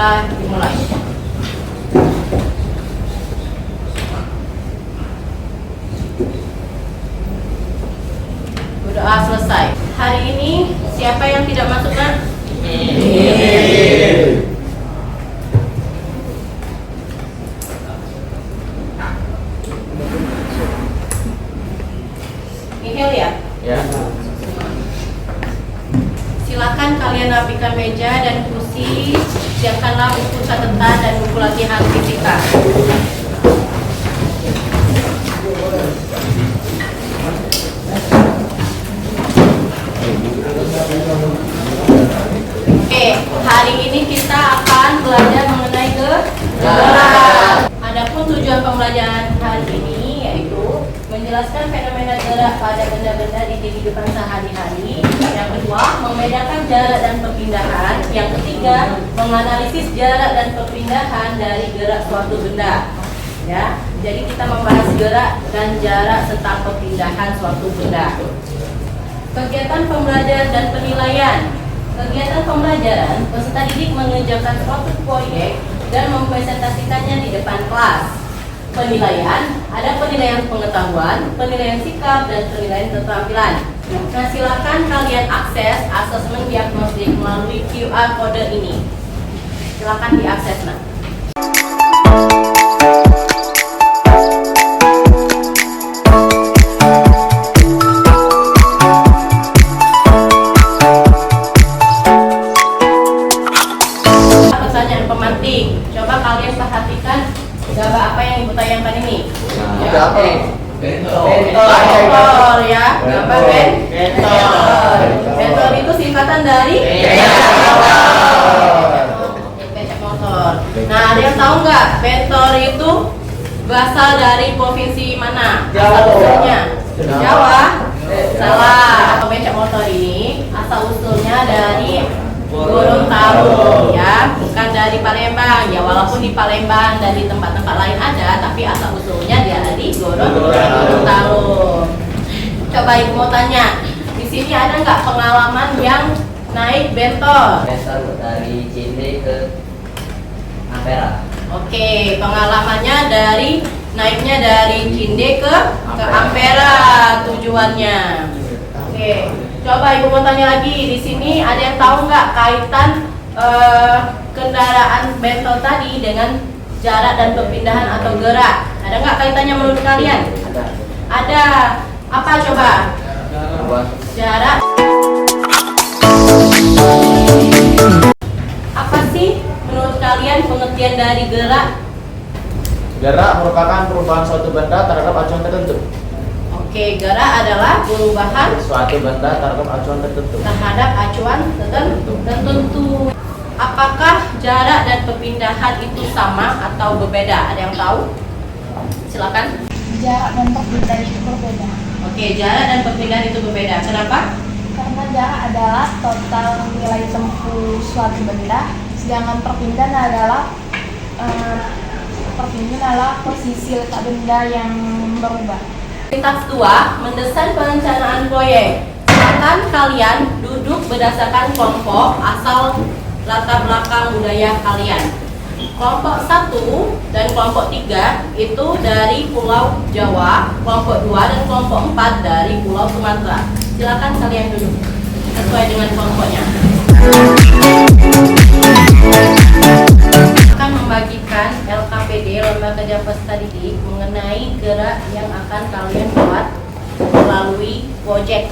bisa dimulai. Berdoa selesai. Hari ini siapa yang tidak masuk, Nak? Nihil ya? Ya. Silakan kalian rapikan meja dan kursi. Siapkanlah buku catatan dan buku latihan fisika. Oke, hari ini kita akan belajar mengenai gerak. Adapun tujuan pembelajaran hari ini yaitu menjelaskan fenomena gerak pada benda-benda di kehidupan sehari-hari. Yang kedua, membedakan jarak dan perpindahan. Yang ketiga, menganalisis jarak dan perpindahan dari gerak suatu benda. Ya, jadi kita membahas gerak dan jarak serta perpindahan suatu benda. Kegiatan pembelajaran dan penilaian. Kegiatan pembelajaran, peserta didik mengerjakan suatu proyek dan mempresentasikannya di depan kelas. Penilaian, ada penilaian pengetahuan, penilaian sikap, dan penilaian keterampilan. Nah, silakan kalian akses asesmen diagnostik melalui QR kode ini. Silakan diakses, Nah. Pertanyaan pemantik. Coba kalian perhatikan gambar apa yang Ibu tayangkan ini. Bentor ya, gambar bentor. Bentor itu singkatan dari becak motor. Nah, ada yang tahu nggak bentor itu berasal dari provinsi mana? Asal usulnya? Jawa. Salah. Becak motor ini asal usulnya dari Gorontalo ya, bukan dari Palembang ya, walaupun di Palembang dan di tempat-tempat lain ada, tapi asal usulnya dia dari Gorontalo. Coba Ibu mau tanya, di sini ada nggak pengalaman yang naik bentor? Bentor dari Cinde ke Ampera. Oke, pengalamannya naiknya dari Cinde ke Ampera tujuannya. Oke. Coba Ibu mau tanya lagi, di sini ada yang tahu nggak kaitan kendaraan bentor tadi dengan jarak dan perpindahan atau gerak? Ada nggak kaitannya menurut kalian? Ada. Apa coba? Jarak. Apa sih menurut kalian pengertian dari gerak? Gerak merupakan perubahan suatu benda terhadap acuan tertentu. Oke, gerak adalah perubahan Suatu benda terhadap acuan tertentu. terhadap acuan tertentu. Apakah jarak dan perpindahan itu sama atau berbeda? Ada yang tahu? Silakan. Jarak dan perpindahan itu berbeda. Oke, jarak dan perpindahan itu berbeda. Kenapa? Karena jarak adalah total nilai tempuh suatu benda, sedangkan perpindahan adalah posisi letak benda yang berubah. Aktivitas 2, mendesain perencanaan proyek. Silakan kalian duduk berdasarkan kelompok asal latar belakang budaya kalian. Kelompok 1 dan kelompok 3 itu dari Pulau Jawa, kelompok 2 dan kelompok 4 dari Pulau Sumatera. Silakan kalian duduk sesuai dengan kelompoknya. Akan membagikan LKPD, Lembaga Kerja Peserta Didik, mengenai gerak yang akan kalian buat melalui proyek.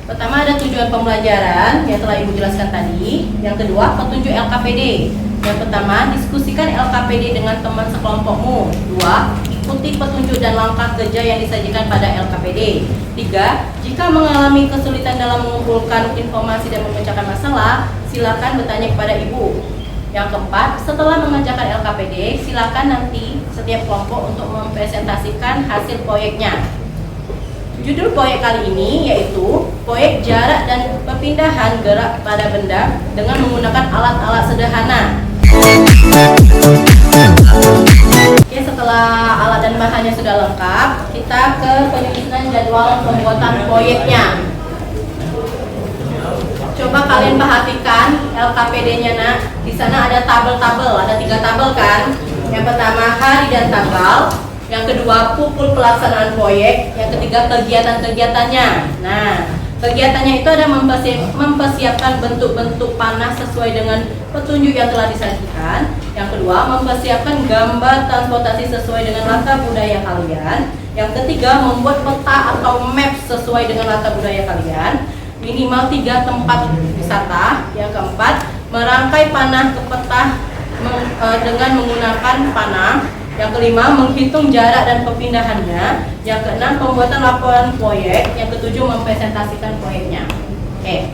Pertama ada tujuan pembelajaran yang telah Ibu jelaskan tadi. Yang kedua, petunjuk LKPD. Yang pertama, diskusikan LKPD dengan teman sekelompokmu. 2. Ikuti petunjuk dan langkah kerja yang disajikan pada LKPD. 3. Jika mengalami kesulitan dalam mengumpulkan informasi dan memecahkan masalah, silakan bertanya kepada Ibu. Yang keempat, setelah mengerjakan LKPD, silakan nanti setiap kelompok untuk mempresentasikan hasil proyeknya. Judul proyek kali ini yaitu proyek jarak dan perpindahan gerak pada benda dengan menggunakan alat-alat sederhana. Oke, setelah alat dan bahannya sudah lengkap, kita ke penyusunan jadwal pembuatan proyeknya. Coba kalian perhatikan LKPD-nya nak. Di sana ada tabel-tabel, ada 3 tabel kan. Yang pertama hari dan tanggal, yang kedua pukul pelaksanaan proyek, yang ketiga kegiatan-kegiatannya. Nah, kegiatannya itu ada mempersiapkan bentuk-bentuk panah sesuai dengan petunjuk yang telah disajikan. Yang kedua, mempersiapkan gambar transportasi sesuai dengan latar budaya kalian. Yang ketiga, membuat peta atau map sesuai dengan latar budaya kalian. Minimal 3 tempat wisata. Yang keempat, merangkai panah ke peta dengan menggunakan panah. Yang kelima, menghitung jarak dan perpindahannya. Yang keenam, pembuatan laporan proyek. Yang ketujuh, mempresentasikan proyeknya. Oke.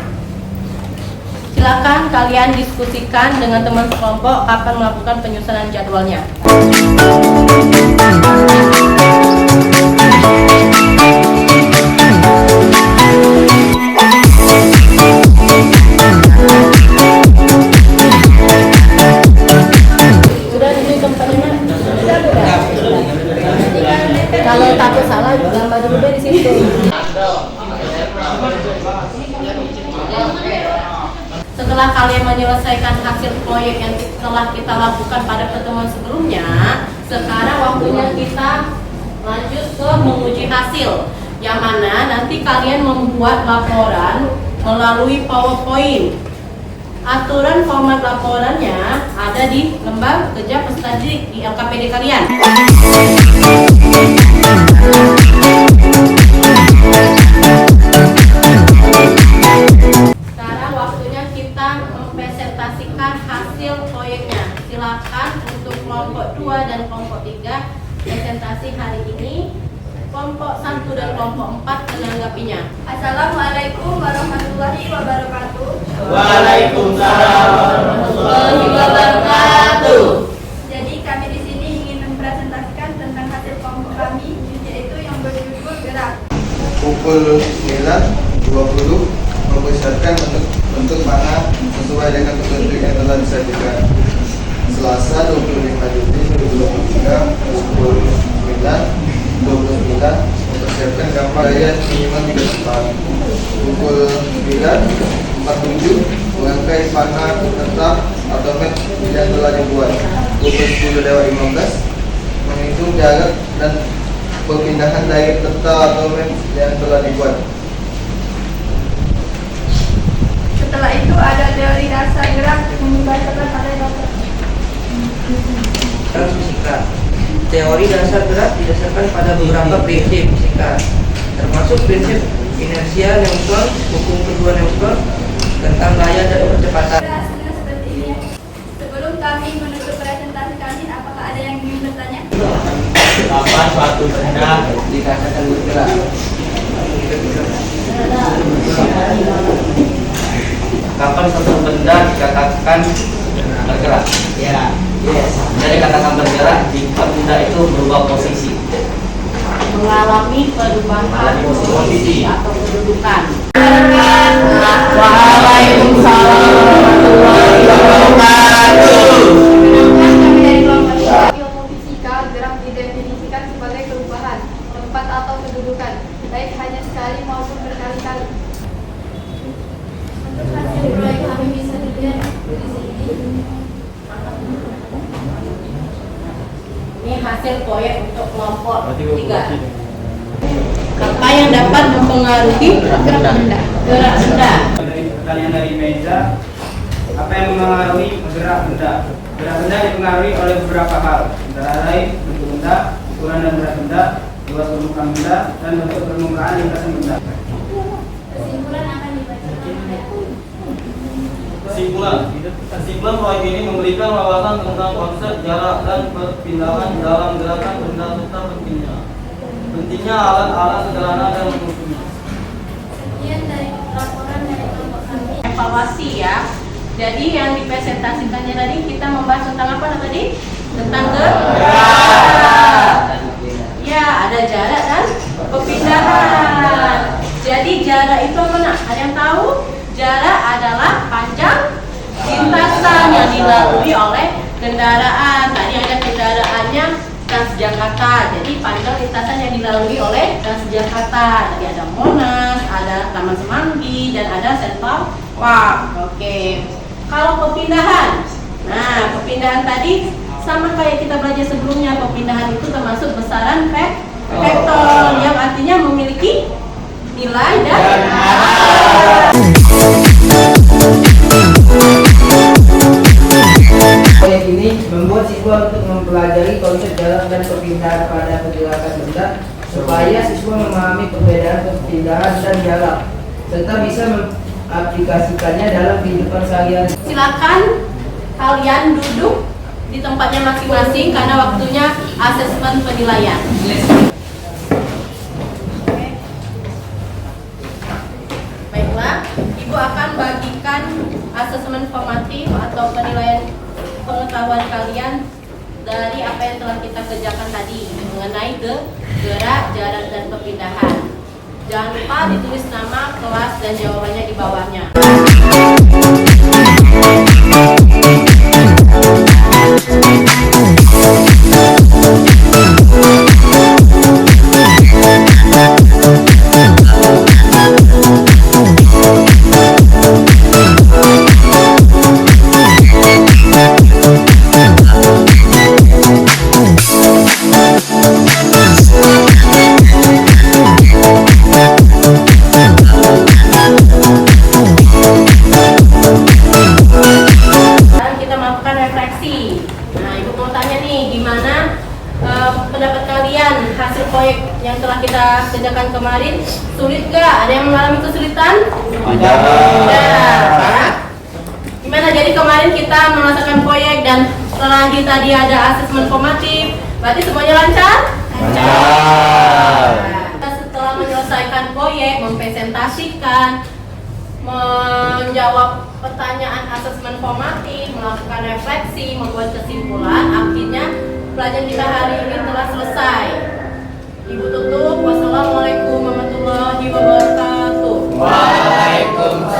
Silakan kalian diskusikan dengan teman sekelompok kapan melakukan penyusunan jadwalnya. Sudah di tempatnya mana? Sudah. Kalau takut salah, gambar dulu deh di situ. Setelah kalian menyelesaikan hasil proyek yang telah kita lakukan pada pertemuan sebelumnya, sekarang waktunya kita lanjut ke menguji hasil, yang mana nanti kalian membuat laporan melalui PowerPoint. Aturan format laporannya ada di lembar kerja peserta didik di LKPD kalian. Sekarang waktunya kita mempresentasikan hasil proyeknya. Silakan untuk kelompok 2 dan kelompok 3 presentasi hari ini. Kelompok 1 dan kelompok 4 menanggapinya. Assalamualaikum warahmatullahi wabarakatuh. Waalaikumsalam warahmatullahi wabarakatuh. Jadi kami di sini ingin mempresentasikan tentang hasil kelompok kami, yaitu yang berjudul gerak. Pukul 9.20 mempersiapkan bentuk panah sesuai dengan petunjuk yang telah disajikan. Selasa 25 Juni 2023 pukul 9.29 mempersiapkan gambar gaya minimal 3 tempat. Pukul 9.47 merangkai panah tetap atau map yang telah dibuat. Pukul 10.15 menghitung jarak dan perpindahan dari peta atau map yang telah dibuat. Setelah itu ada teori dasar gerak yang dibacakan oleh Dr. Fisika. Teori dasar gerak didasarkan pada beberapa prinsip fisika, termasuk prinsip inersia Newton, hukum kedua Newton tentang gaya dan percepatan. Hasilnya seperti ini. Sebelum kami menutup presentasi kami, apakah ada yang ingin bertanya? Kapan suatu benda Dikatakan bergerak. kapan suatu benda dikatakan bergerak? Ya. Yes. Jadi katakan bergerak jika benda itu berubah posisi. Mengalami perubahan posisi atau kedudukan. Waalaikumsalam warahmatullahi wabarakatuh. Sedangkan kami dari kelompok ilmu fisika, gerak didefinisikan sebagai perubahan tempat atau kedudukan, baik hanya sekali maupun berkali-kali. Untuk hasil proyek kami bisa dilihat di sini. Ini hasil proyek untuk kelompok 3. Apa yang dapat mempengaruhi gerak benda? Gerak benda. Pertanyaan dari meja, apa yang mempengaruhi gerak benda? Gerak benda dipengaruhi oleh beberapa hal, antara lain bentuk benda, ukuran dan berat benda, luas permukaan benda, dan bentuk permukaan lintasan benda. Kesimpulan akan dibacakan oleh Kesimpulan proyek ini memberikan wawasan tentang konsep jarak dan perpindahan dalam gerakan benda serta pentingnya alat-alat sederhana dan fungsinya. sekian dari laporan dari kelompok kami. Evaluasi ya. Jadi yang dipresentasikannya tadi kita membahas tentang apa tadi? Tentang gerak. Ya, ada jarak dan perpindahan. Jadi jarak itu apa nak? Ada yang tahu? Jarak adalah panjang lintasan yang dilalui oleh kendaraan. Tadi ada kendaraannya Transjakarta. Jadi panjang lintasan yang dilalui oleh Transjakarta. Tadi ada Monas, ada Taman Semanggi, dan ada Sentral Wah, oke. Kalau perpindahan, nah perpindahan tadi sama kayak kita belajar sebelumnya. Perpindahan itu termasuk besaran vektor yang artinya memiliki nilai dan arah. Proyek ini membuat siswa untuk mempelajari konsep jarak dan perpindahan pada pergerakan benda supaya siswa memahami perbedaan perpindahan dan jarak serta bisa mengaplikasikannya dalam kehidupan sehari-hari. Silakan kalian duduk di tempatnya masing-masing karena waktunya asesmen penilaian. Baiklah, Ibu akan bagikan asesmen formatif atau penilaian pengetahuan kalian dari apa yang telah kita kerjakan tadi mengenai gerak, jarak, dan perpindahan. Jangan lupa ditulis nama, kelas, dan jawabannya di bawahnya. Pendapat kalian hasil proyek yang telah kita kerjakan kemarin sulit gak? Ada yang mengalami kesulitan? Ada. Gimana? Jadi kemarin kita merasakan proyek dan setelah tadi ada asesmen formatif, berarti semuanya lancar? Lancar. Kita setelah menyelesaikan proyek, mempresentasikan, menjawab pertanyaan asesmen formatif, melakukan refleksi, membuat kesimpulan, akhirnya pelajaran kita hari ini telah selesai. Ibu tutup. Wassalamualaikum warahmatullahi wabarakatuh. Waalaikumsalam.